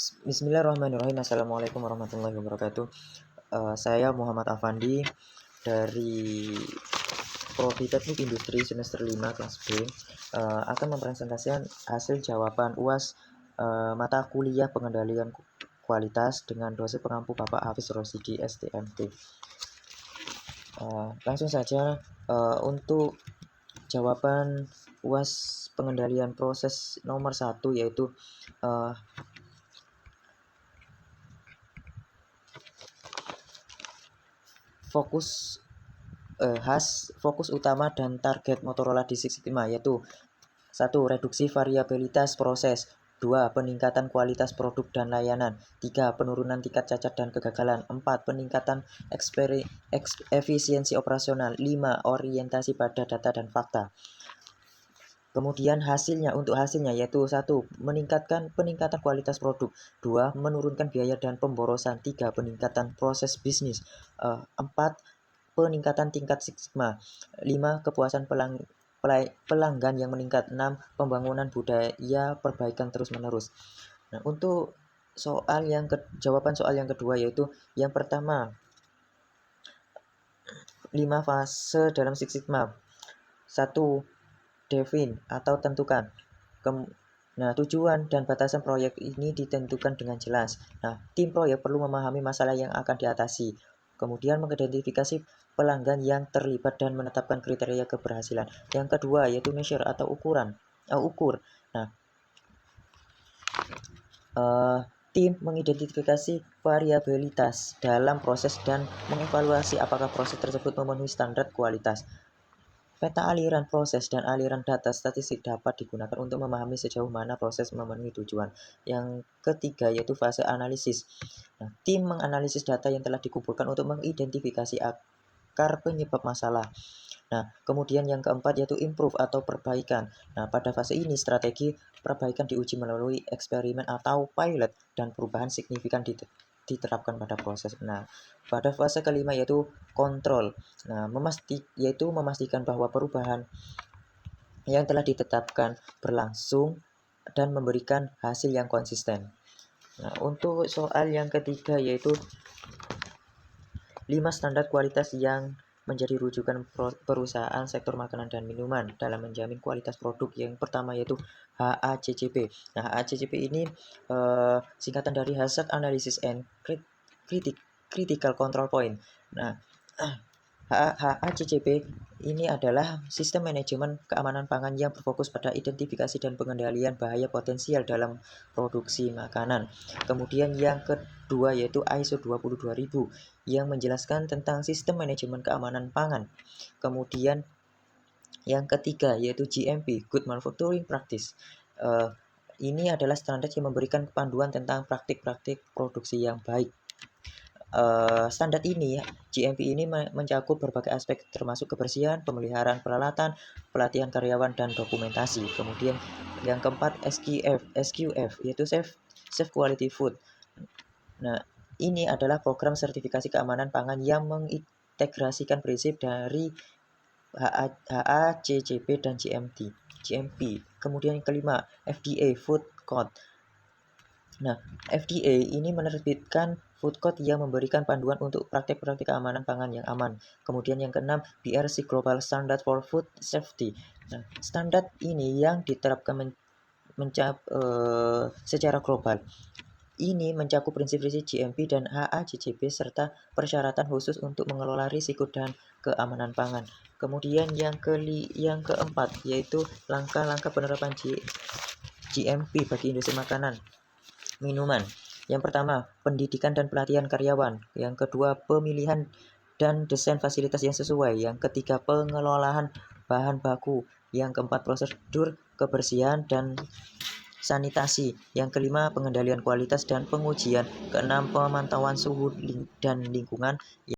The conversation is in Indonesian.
Bismillahirrahmanirrahim. Assalamualaikum warahmatullahi wabarakatuh. Saya Muhammad Afandi dari Prodi Teknik Industri semester 5 kelas B, akan mempresentasikan hasil jawaban UAS mata kuliah pengendalian kualitas dengan dosen pengampu Bapak Hafiz Rosidi STMT. Langsung saja untuk jawaban UAS pengendalian proses nomor 1, yaitu fokus utama dan target Motorola di Six Sigma, yaitu 1. Reduksi variabilitas proses, 2. Peningkatan kualitas produk dan layanan, 3. Penurunan tingkat cacat dan kegagalan, 4. Peningkatan efisiensi operasional, 5. Orientasi pada data dan fakta. Kemudian untuk hasilnya yaitu 1. Meningkatkan kualitas produk, 2. Menurunkan biaya dan pemborosan, 3. Peningkatan proses bisnis, 4. Peningkatan tingkat Six Sigma, 5. Kepuasan pelanggan yang meningkat, 6. Pembangunan budaya perbaikan terus-menerus. Nah, untuk jawaban soal yang kedua, yaitu yang pertama, 5 fase dalam Six Sigma. 1. Define atau tentukan. Tujuan dan batasan proyek ini ditentukan dengan jelas. Tim proyek perlu memahami masalah yang akan diatasi. Kemudian mengidentifikasi pelanggan yang terlibat dan menetapkan kriteria keberhasilan. Yang kedua yaitu measure atau ukur. Tim mengidentifikasi variabilitas dalam proses dan mengevaluasi apakah proses tersebut memenuhi standar kualitas. Peta aliran proses dan aliran data statistik dapat digunakan untuk memahami sejauh mana proses memenuhi tujuan. Yang ketiga yaitu fase analisis. Tim menganalisis data yang telah dikumpulkan untuk mengidentifikasi akar penyebab masalah. Kemudian yang keempat yaitu improve atau perbaikan. Pada fase ini strategi perbaikan diuji melalui eksperimen atau pilot dan perubahan signifikan diterapkan pada proses. Pada fase kelima yaitu kontrol. Memastikan bahwa perubahan yang telah ditetapkan berlangsung dan memberikan hasil yang konsisten. Untuk soal yang ketiga yaitu 5 standar kualitas yang menjadi rujukan perusahaan sektor makanan dan minuman dalam menjamin kualitas produk. Yang pertama yaitu HACCP. HACCP ini singkatan dari Hazard Analysis and Critical Control Point. HACCP ini adalah sistem manajemen keamanan pangan yang berfokus pada identifikasi dan pengendalian bahaya potensial dalam produksi makanan. Kemudian yang kedua yaitu ISO 22000 yang menjelaskan tentang sistem manajemen keamanan pangan. Kemudian yang ketiga yaitu GMP, Good Manufacturing Practice. Ini adalah standar yang memberikan panduan tentang praktik-praktik produksi yang baik. Standar ini, GMP ini mencakup berbagai aspek termasuk kebersihan, pemeliharaan peralatan, pelatihan karyawan, dan dokumentasi. Kemudian yang keempat SQF yaitu Safe Quality Food. Ini adalah program sertifikasi keamanan pangan yang mengintegrasikan prinsip dari HACCP dan GMP. Kemudian yang kelima FDA Food Code. FDA ini menerbitkan Food Code yang memberikan panduan untuk praktik-praktik keamanan pangan yang aman. Kemudian yang keenam, BRC Global Standard for Food Safety. Standar ini yang diterapkan secara global. Ini mencakup prinsip-prinsip GMP dan HACCP serta persyaratan khusus untuk mengelola risiko dan keamanan pangan. Kemudian yang keempat yaitu langkah-langkah penerapan GMP bagi industri makanan minuman. Yang pertama, pendidikan dan pelatihan karyawan. Yang kedua, pemilihan dan desain fasilitas yang sesuai. Yang ketiga, pengelolaan bahan baku. Yang keempat, prosedur kebersihan dan sanitasi. Yang kelima, pengendalian kualitas dan pengujian. Keenam, pemantauan suhu dan lingkungan.